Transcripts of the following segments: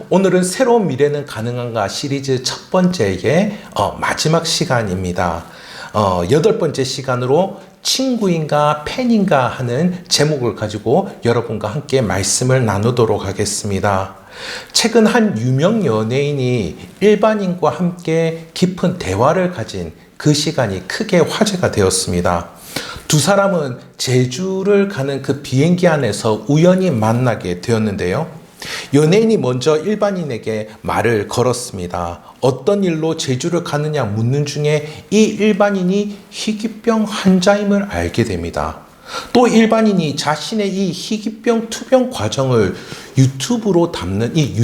오늘은 새로운 미래는 가능한가 시리즈 첫 번째의 마지막 시간입니다. 8번째 시간으로 친구인가 팬인가 하는 제목을 가지고 여러분과 함께 말씀을 나누도록 하겠습니다. 최근 한 유명 연예인이 일반인과 함께 깊은 대화를 가진 그 시간이 크게 화제가 되었습니다. 두 사람은 제주를 가는 그 비행기 안에서 우연히 만나게 되었는데요. 연예인이 먼저 일반인에게 말을 걸었습니다. 어떤 일로 제주를 가느냐 묻는 중에 이 일반인이 희귀병 환자임을 알게 됩니다. 또 일반인이 자신의 이 희귀병 투병 과정을 유튜브로 담는 이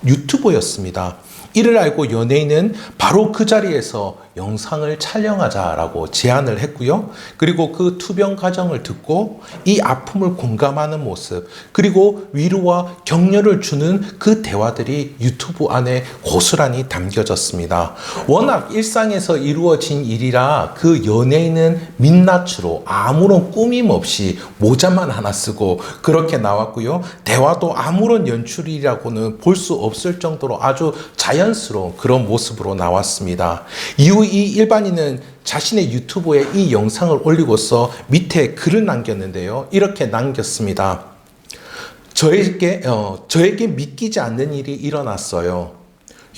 유튜버였습니다. 이를 알고 연예인은 바로 그 자리에서 영상을 촬영하자라고 제안을 했고요. 그리고 그 투병 과정을 듣고 이 아픔을 공감하는 모습, 그리고 위로와 격려를 주는 그 대화들이 유튜브 안에 고스란히 담겨졌습니다. 워낙 일상에서 이루어진 일이라 그 연예인은 민낯으로 아무런 꾸밈 없이 모자만 하나 쓰고 그렇게 나왔고요. 대화도 아무런 연출이라고는 볼 수 없을 정도로 아주 자연스러운 그런 모습으로 나왔습니다. 이후 이 일반인은 자신의 유튜브에 이 영상을 올리고서 밑에 글을 남겼는데요. 이렇게 남겼습니다. 저에게 믿기지 않는 일이 일어났어요.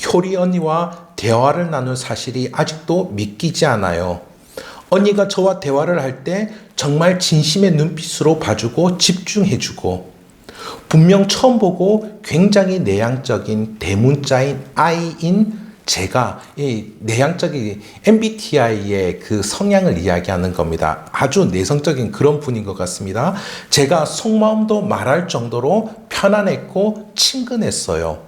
효리 언니와 대화를 나눈 사실이 아직도 믿기지 않아요. 언니가 저와 대화를 할 때 정말 진심의 눈빛으로 봐주고 집중해주고, 분명 처음 보고 굉장히 내향적인 대문자인 I인 제가 이 내향적인 MBTI의 그 성향을 이야기하는 겁니다. 아주 내성적인 그런 분인 것 같습니다. 제가 속마음도 말할 정도로 편안했고 친근했어요.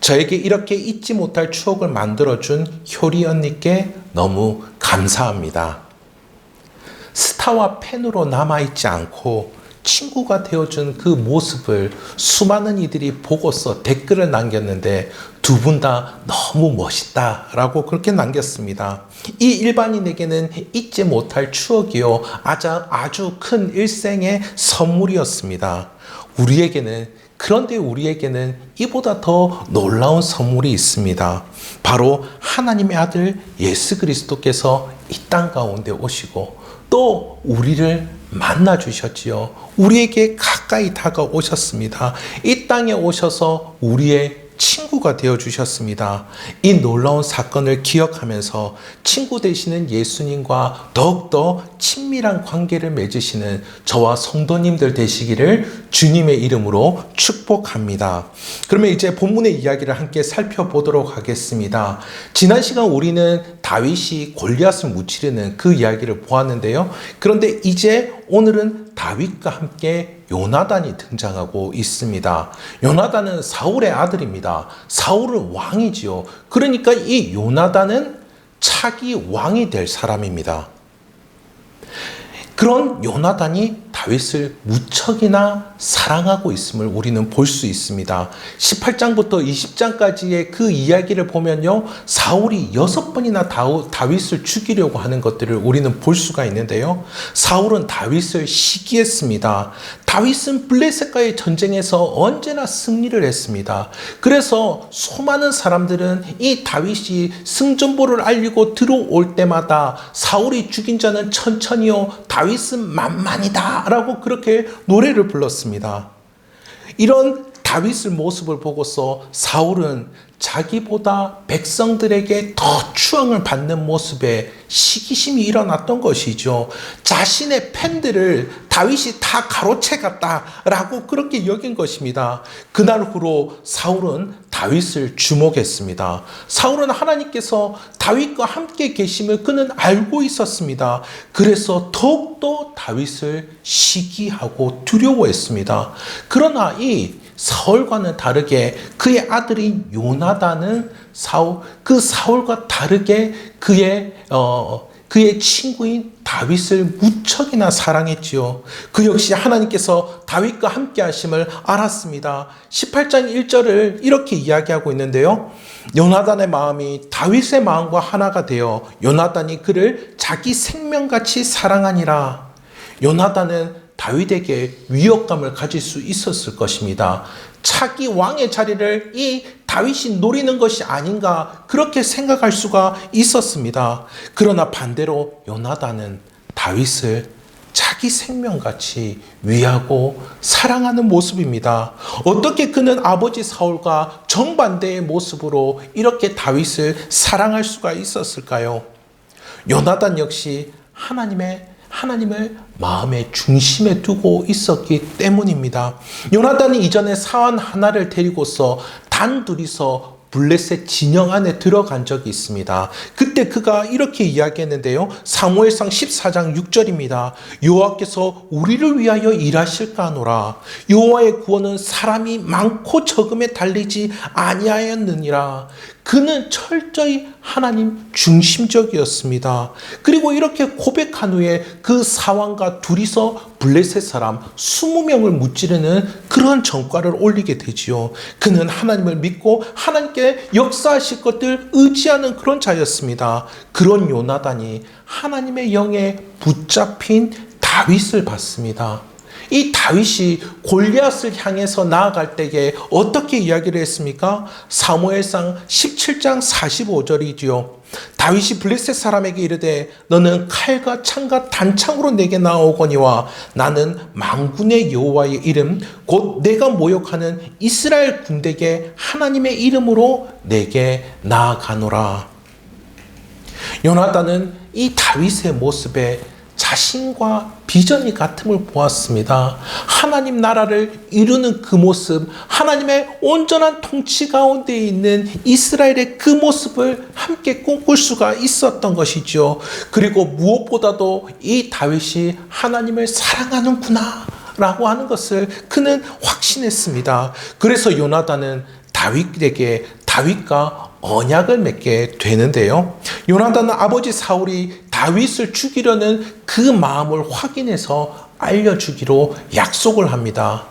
저에게 이렇게 잊지 못할 추억을 만들어준 효리 언니께 너무 감사합니다. 스타와 팬으로 남아있지 않고 친구가 되어준 그 모습을 수많은 이들이 보고서 댓글을 남겼는데 두 분 다 너무 멋있다라고 그렇게 남겼습니다. 이 일반인에게는 잊지 못할 추억이요, 아주 큰 일생의 선물이었습니다. 그런데 우리에게는 이보다 더 놀라운 선물이 있습니다. 바로 하나님의 아들 예수 그리스도께서 이 땅 가운데 오시고 또 우리를 만나 주셨지요. 우리에게 가까이 다가오셨습니다. 이 땅에 오셔서 우리의 친구가 되어 주셨습니다. 이 놀라운 사건을 기억하면서 친구 되시는 예수님과 더욱더 친밀한 관계를 맺으시는 저와 성도님들 되시기를 주님의 이름으로 축복합니다. 그러면 이제 본문의 이야기를 함께 살펴보도록 하겠습니다. 지난 시간 우리는 다윗이 골리앗을 무찌르는 그 이야기를 보았는데요. 그런데 이제 오늘은 다윗과 함께 요나단이 등장하고 있습니다. 요나단은 사울의 아들입니다. 사울은 왕이지요. 그러니까 이 요나단은 차기 왕이 될 사람입니다. 그런 요나단이 다윗을 무척이나 사랑하고 있음을 우리는 볼 수 있습니다. 18장부터 20장까지의 그 이야기를 보면요, 사울이 6번이나 다윗을 죽이려고 하는 것들을 우리는 볼 수가 있는데요. 사울은 다윗을 시기했습니다. 다윗은 블레셋과의 전쟁에서 언제나 승리를 했습니다. 그래서 수많은 사람들은 이 다윗이 승전보를 알리고 들어올 때마다 사울이 죽인 자는 천천히요, 다윗은 만만이다 라고 그렇게 노래를 불렀습니다. 이런 다윗의 모습을 보고서 사울은 자기보다 백성들에게 더 추앙을 받는 모습에 시기심이 일어났던 것이죠. 자신의 팬들을 다윗이 다 가로채갔다라고 그렇게 여긴 것입니다. 그날 후로 사울은 다윗을 주목했습니다. 사울은 하나님께서 다윗과 함께 계심을 그는 알고 있었습니다. 그래서 더욱더 다윗을 시기하고 두려워했습니다. 그러나 이 사울과는 다르게 그의 아들인 요나단은 사울과 다르게 그의 친구인 다윗을 무척이나 사랑했지요. 그 역시 하나님께서 다윗과 함께 하심을 알았습니다. 18장 1절을 이렇게 이야기하고 있는데요. 요나단의 마음이 다윗의 마음과 하나가 되어 요나단이 그를 자기 생명같이 사랑하니라. 요나단은 다윗에게 위협감을 가질 수 있었을 것입니다. 차기 왕의 자리를 이 다윗이 노리는 것이 아닌가 그렇게 생각할 수가 있었습니다. 그러나 반대로 요나단은 다윗을 자기 생명같이 위하고 사랑하는 모습입니다. 어떻게 그는 아버지 사울과 정반대의 모습으로 이렇게 다윗을 사랑할 수가 있었을까요? 요나단 역시 하나님을 마음의 중심에 두고 있었기 때문입니다. 요나단이 이전에 사환 하나를 데리고서 단둘이서 블레셋 진영 안에 들어간 적이 있습니다. 그때 그가 이렇게 이야기했는데요. 사무엘상 14장 6절입니다. 여호와께서 우리를 위하여 일하실까노라. 여호와의 구원은 사람이 많고 적음에 달리지 아니하였느니라. 그는 철저히 하나님 중심적이었습니다. 그리고 이렇게 고백한 후에 그 사왕과 둘이서 블레셋 사람 20명을 무찌르는 그런 전과를 올리게 되지요. 그는 하나님을 믿고 하나님께 역사하실 것들 의지하는 그런 자였습니다. 그런 요나단이 하나님의 영에 붙잡힌 다윗을 봤습니다. 이 다윗이 골리앗을 향해서 나아갈 때에 어떻게 이야기를 했습니까? 사무엘상 17장 45절이지요. 다윗이 블레셋 사람에게 이르되 너는 칼과 창과 단창으로 내게 나아오거니와 나는 만군의 여호와의 이름 곧 내가 모욕하는 이스라엘 군대에게 하나님의 이름으로 내게 나아가노라. 요나단은 이 다윗의 모습에 자신과 비전이 같음을 보았습니다. 하나님 나라를 이루는 그 모습, 하나님의 온전한 통치 가운데 있는 이스라엘의 그 모습을 함께 꿈꿀 수가 있었던 것이죠. 그리고 무엇보다도 이 다윗이 하나님을 사랑하는구나 라고 하는 것을 그는 확신했습니다. 그래서 요나단은 다윗과 언약을 맺게 되는데요. 요나단은 아버지 사울이 다윗을 죽이려는 그 마음을 확인해서 알려주기로 약속을 합니다.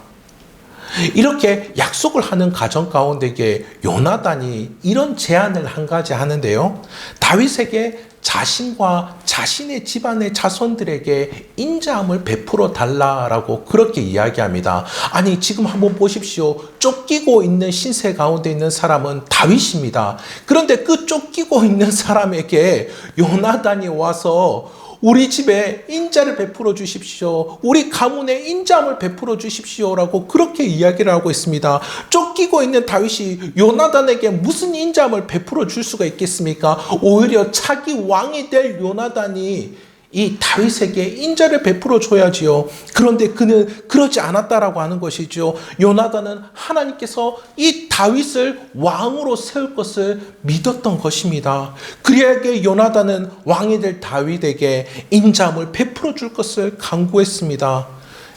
이렇게 약속을 하는 가정 가운데에 요나단이 이런 제안을 한 가지 하는데요. 다윗에게 자신과 자신의 집안의 자손들에게 인자함을 베풀어 달라라고 그렇게 이야기합니다. 아니 지금 한번 보십시오. 쫓기고 있는 신세 가운데 있는 사람은 다윗입니다. 그런데 그 쫓기고 있는 사람에게 요나단이 와서 우리 집에 인자를 베풀어 주십시오. 우리 가문에 인자함을 베풀어 주십시오라고 그렇게 이야기를 하고 있습니다. 쫓기고 있는 다윗이 요나단에게 무슨 인자함을 베풀어 줄 수가 있겠습니까? 오히려 차기 왕이 될 요나단이 이 다윗에게 인자를 베풀어 줘야지요. 그런데 그는 그러지 않았다라고 하는 것이죠. 요나단은 하나님께서 이 다윗을 왕으로 세울 것을 믿었던 것입니다. 그리하여 요나단은 왕이 될 다윗에게 인자함을 베풀어 줄 것을 간구했습니다.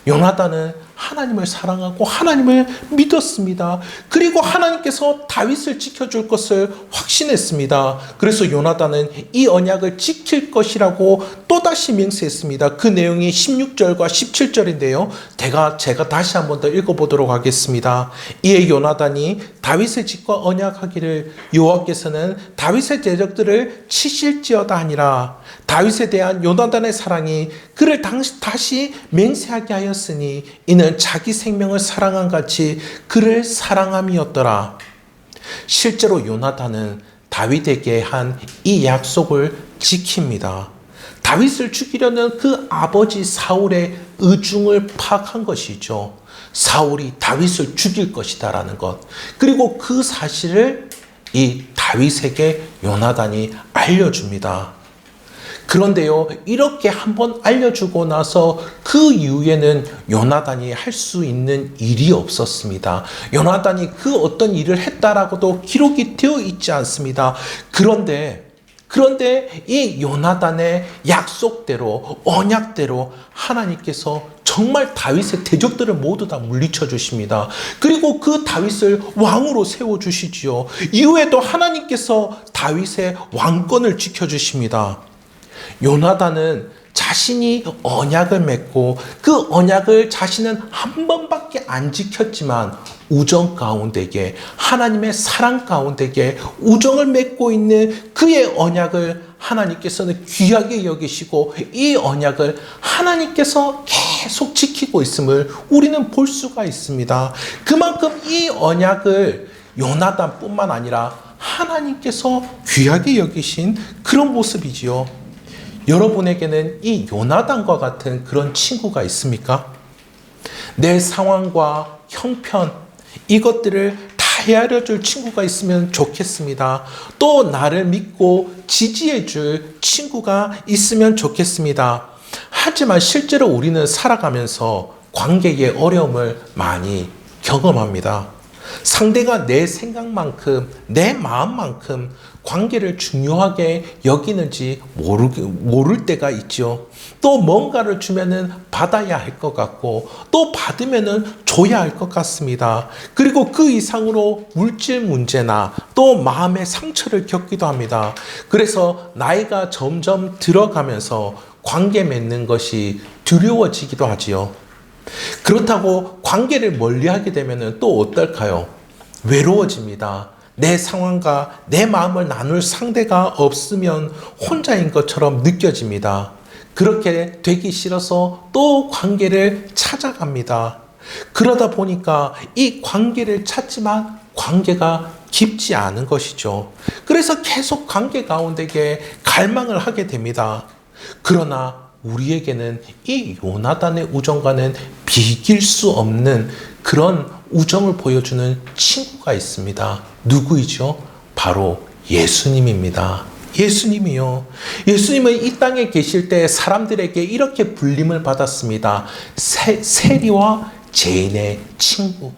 요나단은 하나님을 사랑하고 하나님을 믿었습니다. 그리고 하나님께서 다윗을 지켜줄 것을 확신했습니다. 그래서 요나단은 이 언약을 지킬 것이라고 또다시 맹세했습니다. 그 내용이 16절과 17절인데요. 제가 다시 한번 더 읽어보도록 하겠습니다. 이에 요나단이 다윗의 집과 언약하기를 여호와께서는 다윗의 대적들을 치실지어다 하니라. 다윗에 대한 요나단의 사랑이 그를 다시 맹세하게 하였으니 이는 자기 생명을 사랑한 같이 그를 사랑함이었더라. 실제로 요나단은 다윗에게 한 이 약속을 지킵니다. 다윗을 죽이려는 그 아버지 사울의 의중을 파악한 것이죠. 사울이 다윗을 죽일 것이다라는 것. 그리고 그 사실을 이 다윗에게 요나단이 알려줍니다. 그런데요, 이렇게 한번 알려주고 나서 그 이후에는 요나단이 할 수 있는 일이 없었습니다. 요나단이 그 어떤 일을 했다라고도 기록이 되어 있지 않습니다. 그런데 이 요나단의 약속대로, 언약대로 하나님께서 정말 다윗의 대적들을 모두 다 물리쳐 주십니다. 그리고 그 다윗을 왕으로 세워 주시지요. 이후에도 하나님께서 다윗의 왕권을 지켜 주십니다. 요나단은 자신이 언약을 맺고 그 언약을 자신은 한 번밖에 안 지켰지만 우정 가운데에 하나님의 사랑 가운데에 우정을 맺고 있는 그의 언약을 하나님께서는 귀하게 여기시고 이 언약을 하나님께서 계속 지키시고 지키고 있음을 우리는 볼 수가 있습니다. 그만큼 이 언약을 요나단뿐만 아니라 하나님께서 귀하게 여기신 그런 모습이지요. 여러분에게는 이 요나단과 같은 그런 친구가 있습니까? 내 상황과 형편, 이것들을 다 헤아려 줄 친구가 있으면 좋겠습니다. 또 나를 믿고 지지해 줄 친구가 있으면 좋겠습니다. 하지만 실제로 우리는 살아가면서 관계의 어려움을 많이 경험합니다. 상대가 내 생각만큼, 내 마음만큼 관계를 중요하게 여기는지 모를 때가 있죠. 또 뭔가를 주면은 받아야 할 것 같고, 또 받으면은 줘야 할 것 같습니다. 그리고 그 이상으로 물질 문제나 또 마음의 상처를 겪기도 합니다. 그래서 나이가 점점 들어가면서 관계 맺는 것이 두려워지기도 하지요. 그렇다고 관계를 멀리하게 되면 또 어떨까요? 외로워집니다. 내 상황과 내 마음을 나눌 상대가 없으면 혼자인 것처럼 느껴집니다. 그렇게 되기 싫어서 또 관계를 찾아갑니다. 그러다 보니까 이 관계를 찾지만 관계가 깊지 않은 것이죠. 그래서 계속 관계 가운데에 갈망을 하게 됩니다. 그러나 우리에게는 이 요나단의 우정과는 비길 수 없는 그런 우정을 보여주는 친구가 있습니다. 누구이죠? 바로 예수님입니다. 예수님이요. 예수님은 이 땅에 계실 때 사람들에게 이렇게 불림을 받았습니다. 세리와 죄인의 친구.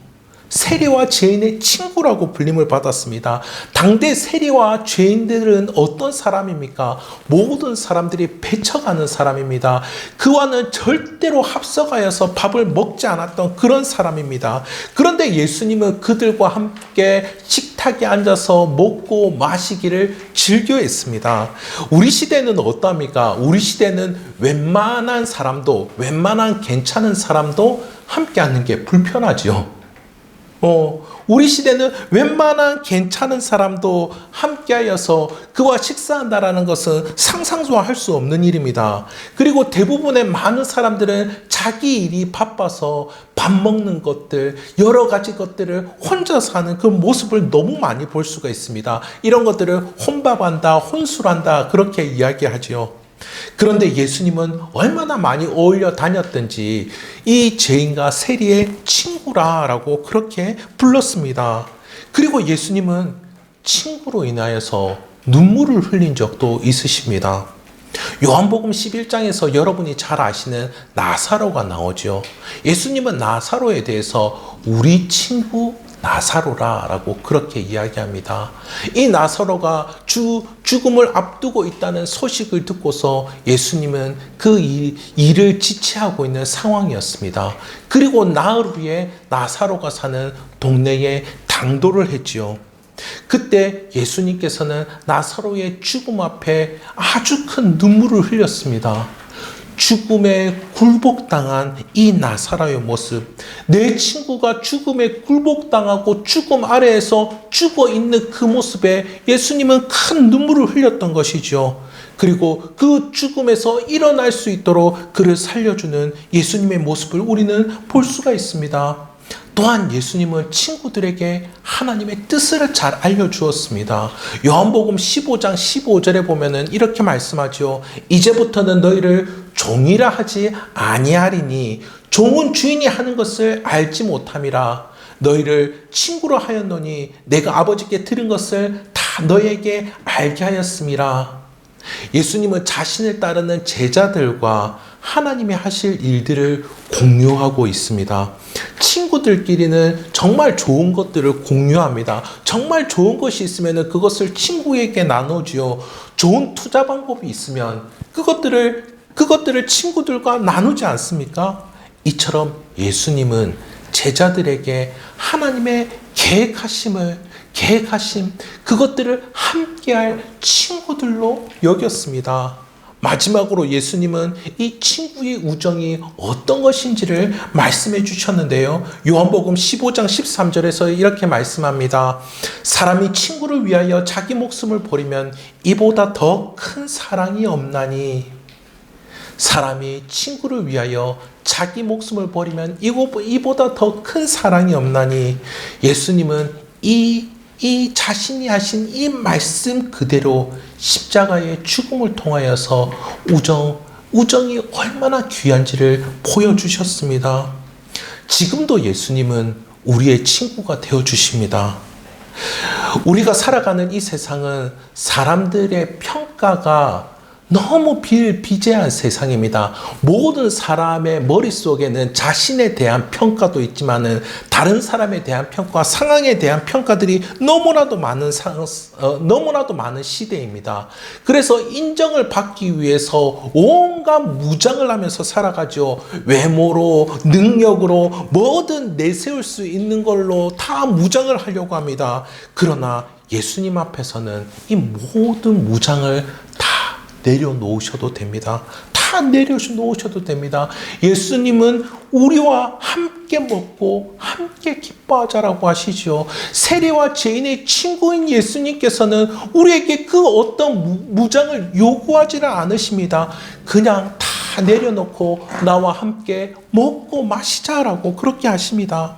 세리와 죄인의 친구라고 불림을 받았습니다. 당대 세리와 죄인들은 어떤 사람입니까? 모든 사람들이 배척하는 사람입니다. 그와는 절대로 합석하여서 밥을 먹지 않았던 그런 사람입니다. 그런데 예수님은 그들과 함께 식탁에 앉아서 먹고 마시기를 즐겨했습니다. 우리 시대는 어떠합니까? 우리 시대는 웬만한 사람도, 웬만한 괜찮은 사람도 함께 하는 게 불편하지요. 우리 시대는 웬만한 괜찮은 사람도 함께하여서 그와 식사한다라는 것은 상상도 할 수 없는 일입니다. 그리고 대부분의 많은 사람들은 자기 일이 바빠서 밥 먹는 것들, 여러 가지 것들을 혼자 사는 그 모습을 너무 많이 볼 수가 있습니다. 이런 것들을 혼밥한다, 혼술한다, 그렇게 이야기하지요. 그런데 예수님은 얼마나 많이 어울려 다녔든지 이 죄인과 세리의 친구라고 그렇게 불렀습니다. 그리고 예수님은 친구로 인하여서 눈물을 흘린 적도 있으십니다. 요한복음 11장에서 여러분이 잘 아시는 나사로가 나오죠. 예수님은 나사로에 대해서 우리 친구 나사로라고 그렇게 이야기합니다. 이 나사로가 죽음을 앞두고 있다는 소식을 듣고서 예수님은 그 일을 지체하고 있는 상황이었습니다. 그리고 나흘 후에 나사로가 사는 동네에 당도를 했지요. 그때 예수님께서는 나사로의 죽음 앞에 아주 큰 눈물을 흘렸습니다. 죽음에 굴복당한 이 나사로의 모습, 내 친구가 죽음에 굴복당하고 죽음 아래에서 죽어 있는 그 모습에 예수님은 큰 눈물을 흘렸던 것이죠. 그리고 그 죽음에서 일어날 수 있도록 그를 살려주는 예수님의 모습을 우리는 볼 수가 있습니다. 또한 예수님은 친구들에게 하나님의 뜻을 잘 알려주었습니다. 요한복음 15장 15절에 보면은 이렇게 말씀하죠. 이제부터는 너희를 종이라 하지 아니하리니 종은 주인이 하는 것을 알지 못함이라. 너희를 친구로 하였노니 내가 아버지께 들은 것을 다 너희에게 알게 하였음이라. 예수님은 자신을 따르는 제자들과 하나님이 하실 일들을 공유하고 있습니다. 친구들끼리는 정말 좋은 것들을 공유합니다. 정말 좋은 것이 있으면 그것을 친구에게 나누지요. 좋은 투자 방법이 있으면 그것들을 친구들과 나누지 않습니까? 이처럼 예수님은 제자들에게 하나님의 계획하심, 그것들을 함께할 친구들로 여겼습니다. 마지막으로 예수님은 이 친구의 우정이 어떤 것인지를 말씀해 주셨는데요. 요한복음 15장 13절에서 이렇게 말씀합니다. 사람이 친구를 위하여 자기 목숨을 버리면 이보다 더 큰 사랑이 없나니. 사람이 친구를 위하여 자기 목숨을 버리면 이보다 더 큰 사랑이 없나니, 예수님은 이 자신이 하신 이 말씀 그대로 십자가의 죽음을 통하여서 우정이 얼마나 귀한지를 보여주셨습니다. 지금도 예수님은 우리의 친구가 되어주십니다. 우리가 살아가는 이 세상은 사람들의 평가가 너무 비일비재한 세상입니다. 모든 사람의 머릿속에는 자신에 대한 평가도 있지만은 다른 사람에 대한 평가, 상황에 대한 평가들이 너무나도 많은 시대입니다. 그래서 인정을 받기 위해서 온갖 무장을 하면서 살아가죠. 외모로, 능력으로 뭐든 내세울 수 있는 걸로 다 무장을 하려고 합니다. 그러나 예수님 앞에서는 이 모든 무장을 다 내려놓으셔도 됩니다. 다 내려놓으셔도 됩니다. 예수님은 우리와 함께 먹고 함께 기뻐하자라고 하시죠. 세리와 죄인의 친구인 예수님께서는 우리에게 그 어떤 무장을 요구하지는 않으십니다. 그냥 다 내려놓고 나와 함께 먹고 마시자라고 그렇게 하십니다.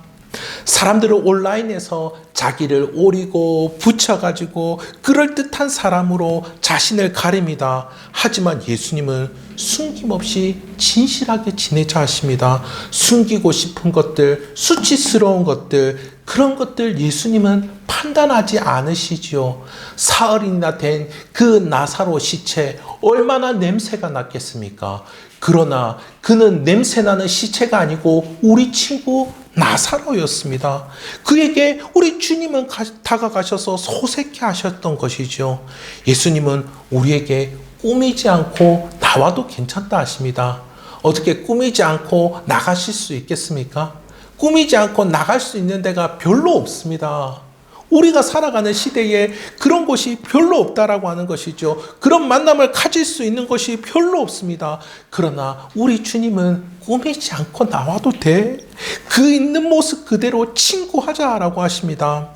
사람들은 온라인에서 자기를 오리고 붙여가지고 그럴듯한 사람으로 자신을 가립니다. 하지만 예수님은 숨김없이 진실하게 지내자 하십니다. 숨기고 싶은 것들, 수치스러운 것들, 그런 것들 예수님은 판단하지 않으시지요. 사흘이나 된 그 나사로 시체 얼마나 냄새가 났겠습니까? 그러나 그는 냄새나는 시체가 아니고 우리 친구 나사로였습니다. 그에게 우리 주님은 다가가셔서 소색해 하셨던 것이죠. 예수님은 우리에게 꾸미지 않고 나와도 괜찮다 하십니다. 어떻게 꾸미지 않고 나가실 수 있겠습니까? 꾸미지 않고 나갈 수 있는 데가 별로 없습니다. 우리가 살아가는 시대에 그런 곳이 별로 없다라고 하는 것이죠. 그런 만남을 가질 수 있는 것이 별로 없습니다. 그러나 우리 주님은 꾸미지 않고 나와도 돼. 그 있는 모습 그대로 친구하자라고 하십니다.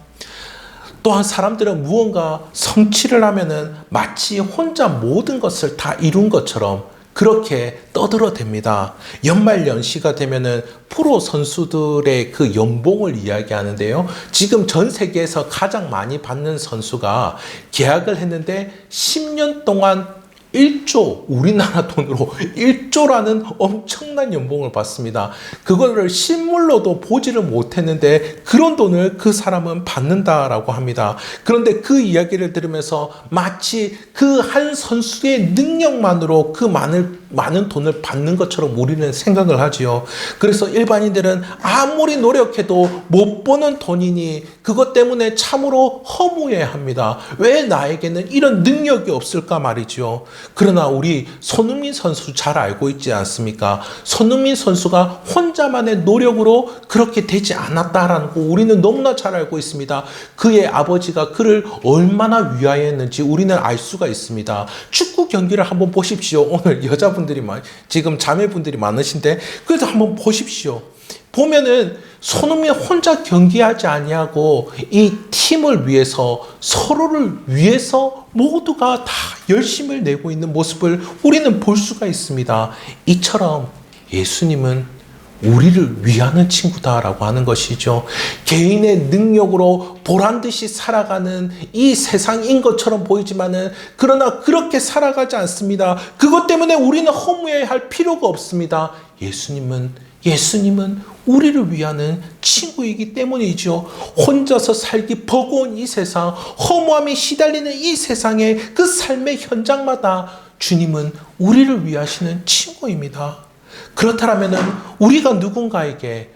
또한 사람들은 무언가 성취를 하면은 마치 혼자 모든 것을 다 이룬 것처럼 그렇게 떠들어댑니다. 연말연시가 되면은 프로 선수들의 그 연봉을 이야기하는데요. 지금 전 세계에서 가장 많이 받는 선수가 계약을 했는데 10년 동안 1조, 우리나라 돈으로 1조라는 엄청난 연봉을 받습니다. 그거를 실물로도 보지를 못했는데 그런 돈을 그 사람은 받는다라고 합니다. 그런데 그 이야기를 들으면서 마치 그 한 선수의 능력만으로 그 많은 돈을 받는 것처럼 우리는 생각을 하지요. 그래서 일반인들은 아무리 노력해도 못 버는 돈이니 그것 때문에 참으로 허무해합니다. 왜 나에게는 이런 능력이 없을까 말이죠. 그러나 우리 손흥민 선수 잘 알고 있지 않습니까? 손흥민 선수가 혼자만의 노력으로 그렇게 되지 않았다라는 거 우리는 너무나 잘 알고 있습니다. 그의 아버지가 그를 얼마나 위하였는지 우리는 알 수가 있습니다. 축구 경기를 한번 보십시오. 오늘 여자분들이 지금 자매분들이 많으신데 그래도 한번 보십시오. 보면은 손흥민 혼자 경기하지 아니하고 이 팀을 위해서 서로를 위해서 모두가 다 열심을 내고 있는 모습을 우리는 볼 수가 있습니다. 이처럼 예수님은 우리를 위하는 친구다라고 하는 것이죠. 개인의 능력으로 보란듯이 살아가는 이 세상인 것처럼 보이지만은 그러나 그렇게 살아가지 않습니다. 그것 때문에 우리는 허무해할 필요가 없습니다. 예수님은 우리를 위하는 친구이기 때문이죠. 혼자서 살기 버거운 이 세상, 허무함에 시달리는 이 세상의 그 삶의 현장마다 주님은 우리를 위하시는 친구입니다. 그렇다면 우리가 누군가에게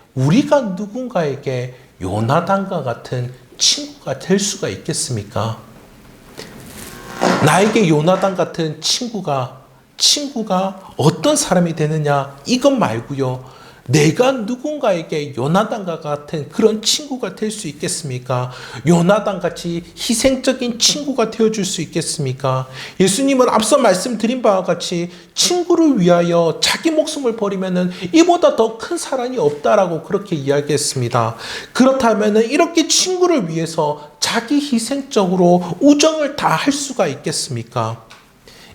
요나단과 같은 친구가 될 수가 있겠습니까? 나에게 요나단 같은 친구가 어떤 사람이 되느냐 이것 말고요. 내가 누군가에게 요나단과 같은 그런 친구가 될 수 있겠습니까? 요나단같이 희생적인 친구가 되어줄 수 있겠습니까? 예수님은 앞서 말씀드린 바와 같이 친구를 위하여 자기 목숨을 버리면은 이보다 더 큰 사랑이 없다라고 그렇게 이야기했습니다. 그렇다면 이렇게 친구를 위해서 자기 희생적으로 우정을 다 할 수가 있겠습니까?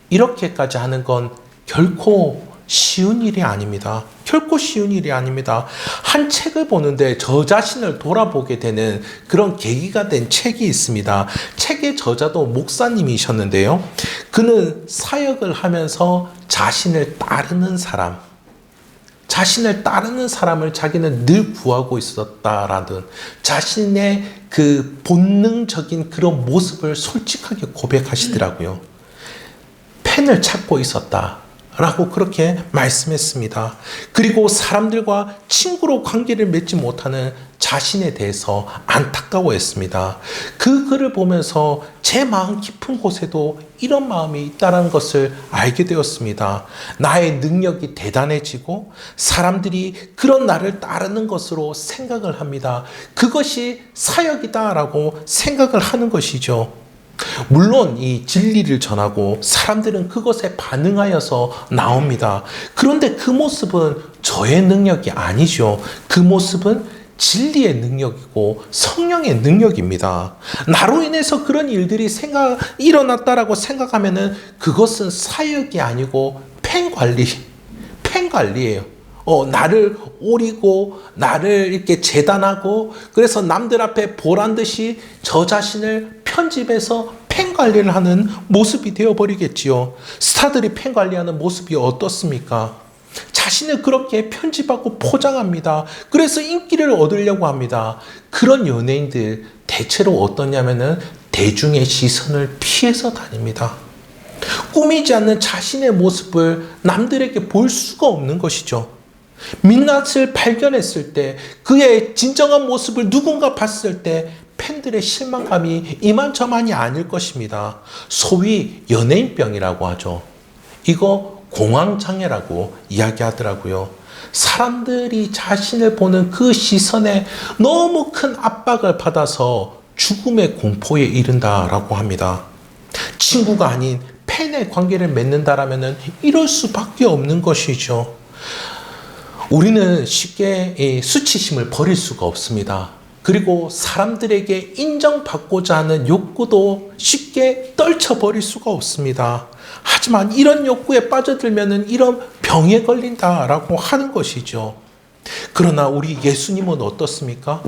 이렇게까지 하는 건 결코 쉬운 일이 아닙니다. 결코 쉬운 일이 아닙니다. 한 책을 보는데 저 자신을 돌아보게 되는 그런 계기가 된 책이 있습니다. 책의 저자도 목사님이셨는데요. 그는 사역을 하면서 자신을 따르는 사람을 자기는 늘 구하고 있었다라는 자신의 그 본능적인 그런 모습을 솔직하게 고백하시더라고요. 팬을 찾고 있었다라고 그렇게 말씀했습니다. 그리고 사람들과 친구로 관계를 맺지 못하는 자신에 대해서 안타까워했습니다. 그 글을 보면서 제 마음 깊은 곳에도 이런 마음이 있다는 것을 알게 되었습니다. 나의 능력이 대단해지고 사람들이 그런 나를 따르는 것으로 생각을 합니다. 그것이 사역이다라고 생각을 하는 것이죠. 물론 이 진리를 전하고 사람들은 그것에 반응하여서 나옵니다. 그런데 그 모습은 저의 능력이 아니죠. 그 모습은 진리의 능력이고 성령의 능력입니다. 나로 인해서 그런 일들이 일어났다라고 생각하면은 그것은 사역이 아니고 팬 관리예요. 나를 오리고 나를 이렇게 재단하고 그래서 남들 앞에 보란 듯이 저 자신을 편집해서 팬 관리를 하는 모습이 되어버리겠지요. 스타들이 팬 관리하는 모습이 어떻습니까? 자신을 그렇게 편집하고 포장합니다. 그래서 인기를 얻으려고 합니다. 그런 연예인들 대체로 어떠냐면은 대중의 시선을 피해서 다닙니다. 꾸미지 않는 자신의 모습을 남들에게 볼 수가 없는 것이죠. 민낯을 발견했을 때 그의 진정한 모습을 누군가 봤을 때 팬들의 실망감이 이만저만이 아닐 것입니다. 소위 연예인병이라고 하죠. 이거 공황장애라고 이야기하더라고요. 사람들이 자신을 보는 그 시선에 너무 큰 압박을 받아서 죽음의 공포에 이른다라고 합니다. 친구가 아닌 팬의 관계를 맺는다라면 이럴 수밖에 없는 것이죠. 우리는 쉽게 수치심을 버릴 수가 없습니다. 그리고 사람들에게 인정받고자 하는 욕구도 쉽게 떨쳐버릴 수가 없습니다. 하지만 이런 욕구에 빠져들면 이런 병에 걸린다라고 하는 것이죠. 그러나 우리 예수님은 어떻습니까?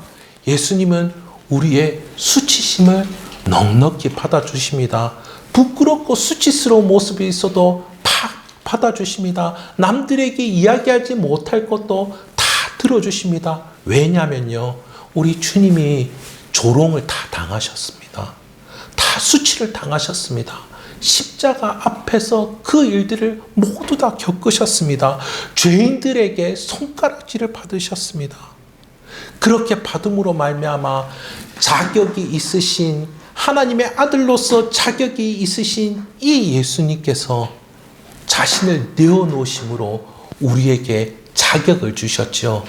예수님은 우리의 수치심을 넉넉히 받아주십니다. 부끄럽고 수치스러운 모습이 있어도 다 받아주십니다. 남들에게 이야기하지 못할 것도 다 들어주십니다. 왜냐면요, 우리 주님이 조롱을 다 당하셨습니다. 다 수치를 당하셨습니다. 십자가 앞에서 그 일들을 모두 다 겪으셨습니다. 죄인들에게 손가락질을 받으셨습니다. 그렇게 받음으로 말미암아 자격이 있으신 하나님의 아들로서 자격이 있으신 이 예수님께서 자신을 내어놓으심으로 우리에게 자격을 주셨죠.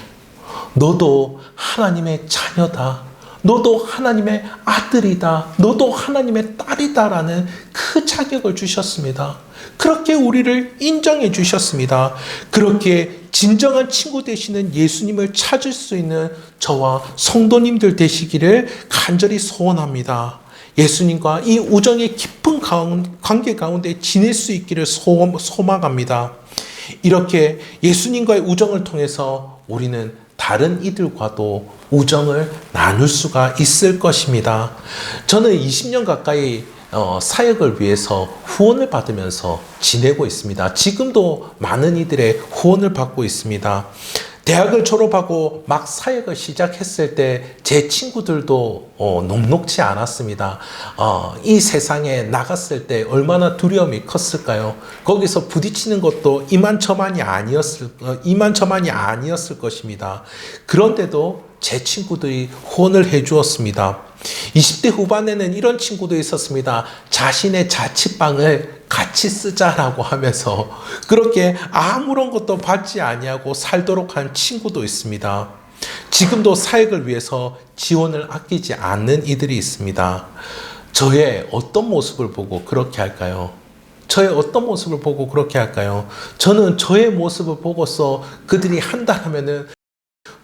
너도 하나님의 자녀다. 너도 하나님의 아들이다. 너도 하나님의 딸이다라는 그 자격을 주셨습니다. 그렇게 우리를 인정해 주셨습니다. 그렇게 진정한 친구 되시는 예수님을 찾을 수 있는 저와 성도님들 되시기를 간절히 소원합니다. 예수님과 이 우정의 깊은 관계 가운데 지낼 수 있기를 소망합니다. 이렇게 예수님과의 우정을 통해서 우리는 다른 이들과도 우정을 나눌 수가 있을 것입니다. 저는 20년 가까이 사역을 위해서 후원을 받으면서 지내고 있습니다. 지금도 많은 이들의 후원을 받고 있습니다. 대학을 졸업하고 막 사역을 시작했을 때 제 친구들도 녹록지 않았습니다. 이 세상에 나갔을 때 얼마나 두려움이 컸을까요? 거기서 부딪히는 것도 이만저만이 아니었을 것입니다. 그런데도 제 친구들이 후원을 해 주었습니다. 20대 후반에는 이런 친구도 있었습니다. 자신의 자취방을 같이 쓰자라고 하면서 그렇게 아무런 것도 받지 아니하고 살도록 한 친구도 있습니다. 지금도 사역을 위해서 지원을 아끼지 않는 이들이 있습니다. 저의 어떤 모습을 보고 그렇게 할까요? 저의 어떤 모습을 보고 그렇게 할까요? 저는 저의 모습을 보고서 그들이 한다면은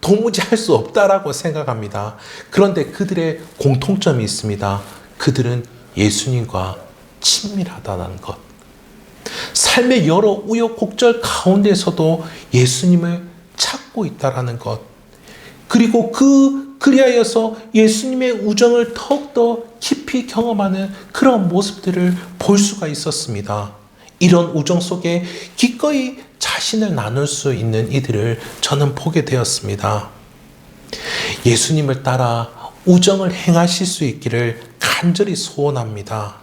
도무지 할 수 없다라고 생각합니다. 그런데 그들의 공통점이 있습니다. 그들은 예수님과 친밀하다는 것. 삶의 여러 우여곡절 가운데서도 예수님을 찾고 있다라는 것. 그리고 그리하여서 예수님의 우정을 더욱더 깊이 경험하는 그런 모습들을 볼 수가 있었습니다. 이런 우정 속에 기꺼이 자신을 나눌 수 있는 이들을 저는 보게 되었습니다. 예수님을 따라 우정을 행하실 수 있기를 간절히 소원합니다.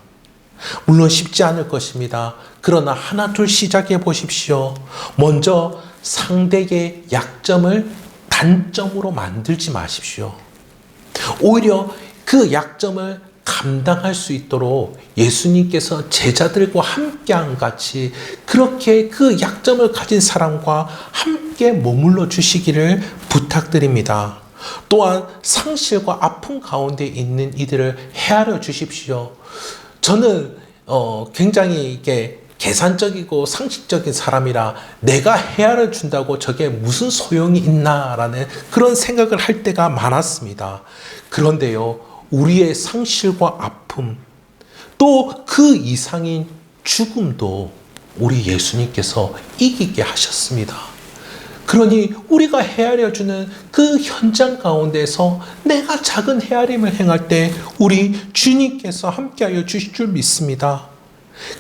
물론 쉽지 않을 것입니다. 그러나 하나 둘 시작해 보십시오. 먼저 상대의 약점을 단점으로 만들지 마십시오. 오히려 그 약점을 감당할 수 있도록 예수님께서 제자들과 함께한 같이 그렇게 그 약점을 가진 사람과 함께 머물러 주시기를 부탁드립니다. 또한 상실과 아픔 가운데 있는 이들을 헤아려 주십시오. 저는 굉장히 이게 계산적이고 상식적인 사람이라 내가 헤아려 준다고 저게 무슨 소용이 있나라는 그런 생각을 할 때가 많았습니다. 그런데요, 우리의 상실과 아픔, 또 그 이상인 죽음도 우리 예수님께서 이기게 하셨습니다. 그러니 우리가 헤아려주는 그 현장 가운데서 내가 작은 헤아림을 행할 때 우리 주님께서 함께하여 주실 줄 믿습니다.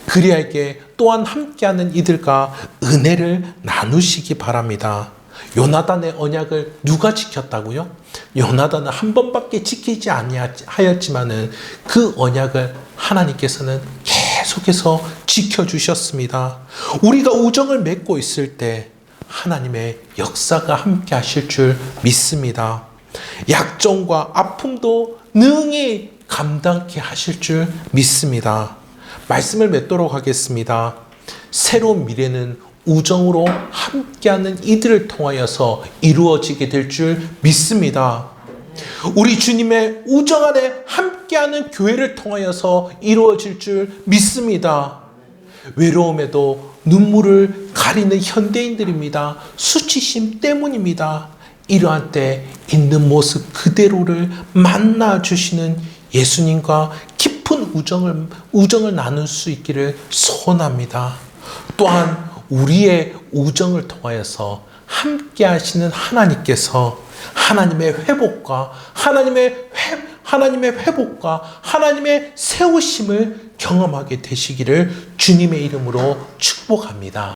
그리하게 또한 함께하는 이들과 은혜를 나누시기 바랍니다. 요나단의 언약을 누가 지켰다고요? 요나단은 한 번밖에 지키지 아니하였지만은 그 언약을 하나님께서는 계속해서 지켜주셨습니다. 우리가 우정을 맺고 있을 때 하나님의 역사가 함께 하실 줄 믿습니다. 약점과 아픔도 능히 감당케 하실 줄 믿습니다. 말씀을 맺도록 하겠습니다. 새로운 미래는 우정으로 함께하는 이들을 통하여서 이루어지게 될 줄 믿습니다. 우리 주님의 우정 안에 함께하는 교회를 통하여서 이루어질 줄 믿습니다. 외로움에도 눈물을 가리는 현대인들입니다. 수치심 때문입니다. 이러한 때 있는 모습 그대로를 만나 주시는 예수님과 깊은 우정을 나눌 수 있기를 소원합니다. 또한 우리의 우정을 통하여서 함께 하시는 하나님께서 하나님의 회복과 하나님의 세우심을 경험하게 되시기를 주님의 이름으로 축복합니다.